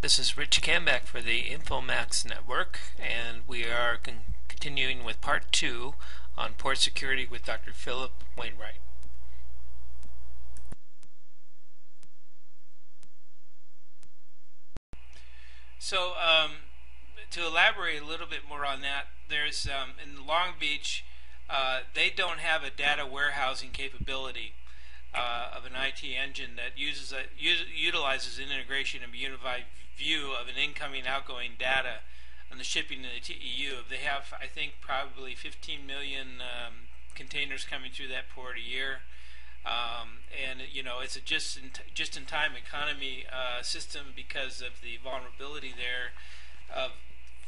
This is Rich Cambeck for the Infomax network, and we are continuing with part 2 on port security with Dr. Philip Wainwright. So, to elaborate a little bit more on that, there's in Long Beach, they don't have a data warehousing capability of an IT engine that utilizes an integration and unified view of an incoming outgoing data on the shipping in the TEU. They have, I think, probably 15 million containers coming through that port a year. And it's a just-in-time economy system because of the vulnerability there of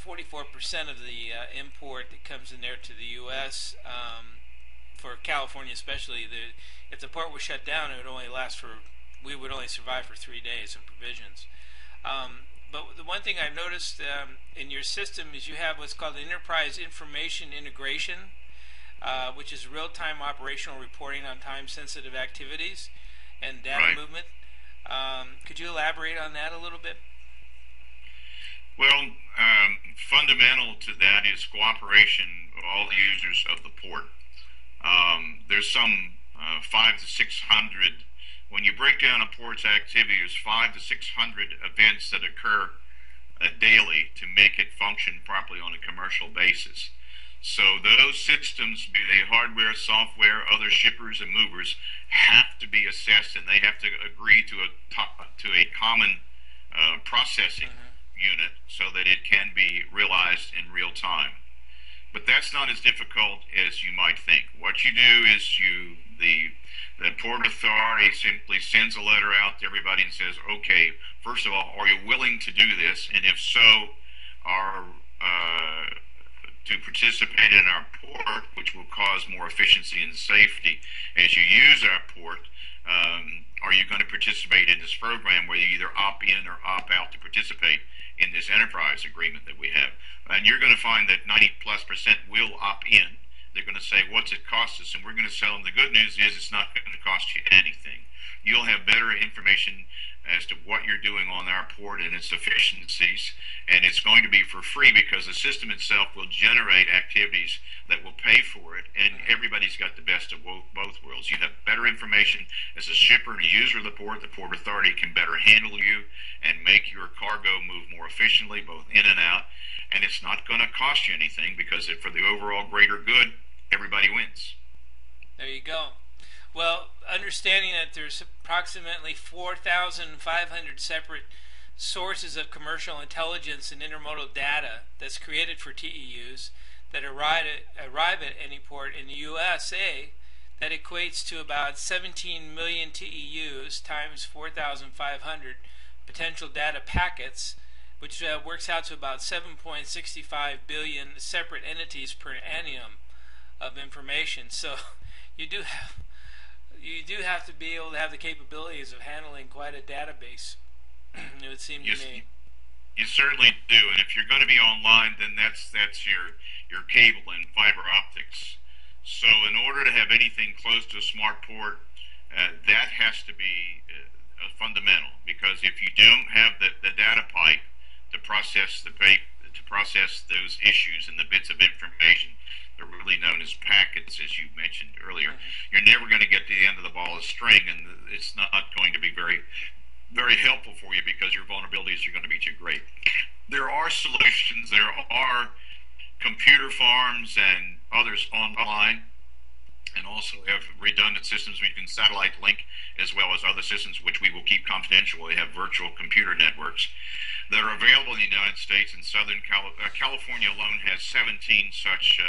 44% of the import that comes in there to the U.S. For California especially, if the port was shut down, we would only survive for 3 days of provisions. But the one thing I've noticed in your system is you have what's called Enterprise Information Integration, which is real-time operational reporting on time-sensitive activities and data movement. Could you elaborate on that a little bit? Well, fundamental to that is cooperation of all the users of the port. There's some 500 to 600. When you break down a port's activity, there's 500 to 600 events that occur daily to make it function properly on a commercial basis. So those systems, be they hardware, software, other shippers and movers, have to be assessed, and they have to agree to a common processing unit so that it can be realized in real time. But that's not as difficult as you might think. What you do is the Port Authority simply sends a letter out to everybody and says, okay, first of all, are you willing to do this? And if so, to participate in our port, which will cause more efficiency and safety as you use our port, are you going to participate in this program where you either opt in or opt out to participate in this enterprise agreement that we have? And you're going to find that 90+% will opt in. They're going to say, what's it cost us? And we're going to tell them the good news is it's not going to cost you anything. You'll have better information as to what you're doing on our port and its efficiencies, and it's going to be for free because the system itself will generate activities that will pay for it, and everybody's got the best of both worlds. You have better information as a shipper and a user of the Port Authority can better handle you and make your cargo move more efficiently, both in and out, and it's not going to cost you anything because for the overall greater good, everybody wins. There you go. Well, understanding that there's approximately 4,500 separate sources of commercial intelligence and intermodal data that's created for TEUs that arrive at any port in the USA, that equates to about 17 million TEUs times 4,500 potential data packets, which works out to about 7.65 billion separate entities per annum of information. So you do have to be able to have the capabilities of handling quite a database. It would seem to me. You certainly do, and if you're going to be online, then that's your cable and fiber optics. So in order to have anything close to a smart port, that has to be fundamental, because if you don't have the data pipe to process those issues and the bits of information, they're really known as packets, as you mentioned earlier, you're never going to get to the end of the ball of string, and it's not going to be very, very helpful for you because your vulnerabilities are going to be too great. There are solutions. There are computer farms and others online, and also have redundant systems we can satellite link, as well as other systems which we will keep confidential. They have virtual computer networks that are available in the United States. And Southern California alone has 17 such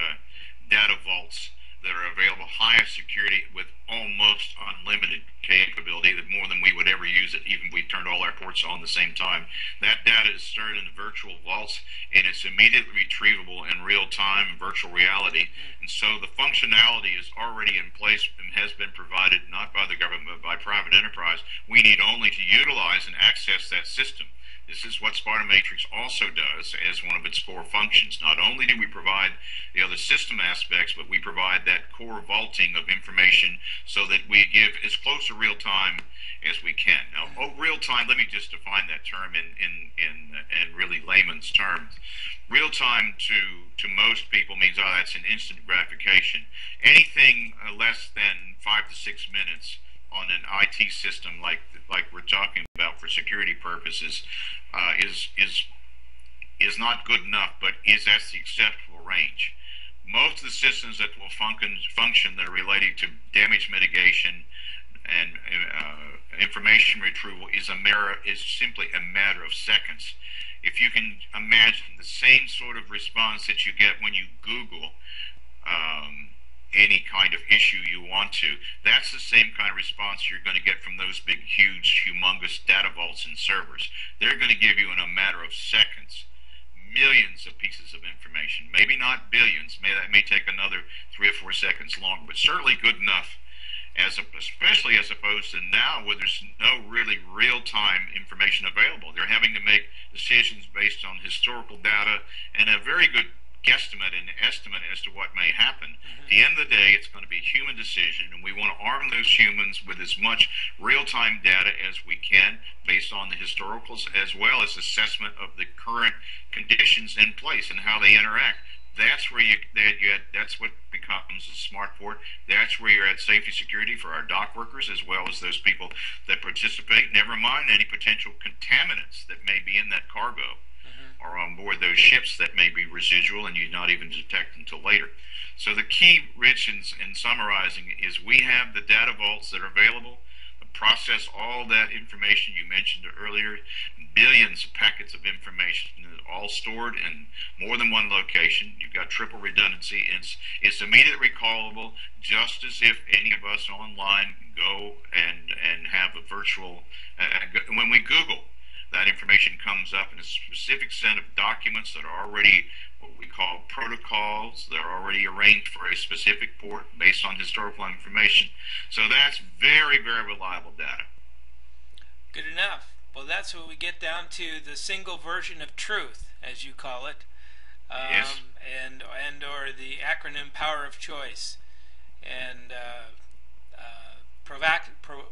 data vaults that are available, highest security with almost unlimited capability, that more than we would ever use it, even if we turned all our ports on at the same time. That data is stored in the virtual vaults, and it's immediately retrievable in real time, virtual reality. And so the functionality is already in place and has been provided not by the government but by private enterprise. We need only to utilize and access that system. This is what Sparta Matrix also does as one of its core functions. Not only do we provide the other system aspects, but we provide that core vaulting of information so that we give as close to real time as we can. Now, real time. Let me just define that term in really layman's terms. Real time to most people means, oh, that's an instant gratification. Anything less than 5 to 6 minutes on an IT system like we're talking about for security purposes is not good enough, but is at the acceptable range. Most of the systems that will function that are related to damage mitigation and information retrieval is simply a matter of seconds. If you can imagine the same sort of response that you get when you Google any kind of issue you want to, that's the same kind of response you're going to get from those big, huge, humongous data vaults and servers. They're going to give you in a matter of seconds millions of pieces of information. Maybe not billions. That may take another 3 or 4 seconds longer, but certainly good enough, especially as opposed to now where there's no really real-time information available. They're having to make decisions based on historical data and a very good guesstimate and estimate as to what may happen. At the end of the day, it's going to be a human decision, and we want to arm those humans with as much real-time data as we can based on the historicals as well as assessment of the current conditions in place and how they interact. That's where that's what becomes a smart port. That's where you're at safety security for our dock workers as well as those people that participate. Never mind any potential contaminants that may be in that cargo or on board those ships that may be residual and you not even detect until later. So the key, Rich, in summarizing is we have the data vaults that are available to process all that information you mentioned earlier, billions of packets of information all stored in more than one location. You've got triple redundancy. It's immediately recallable, just as if any of us online go and have a virtual, when we Google, that information comes up in a specific set of documents that are already what we call protocols. They're already arranged for a specific port based on historical information. So that's very, very reliable data. Good enough. Well, that's what we get down to, the single version of truth, as you call it. Yes. And or the acronym power of choice. And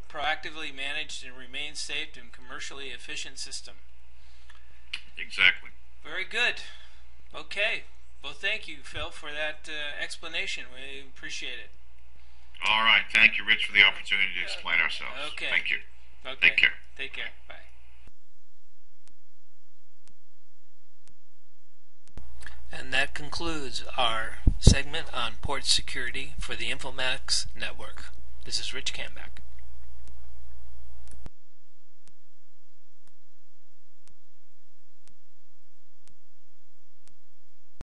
proactively managed and remain safe and commercially efficient system. Exactly. Very good. Okay. Well, thank you, Phil, for that explanation. We appreciate it. All right. Thank you, Rich, for the opportunity to explain ourselves. Okay. Thank you. Okay. Take care. Take care. Bye. And that concludes our segment on port security for the Infomax network. This is Rich Camback.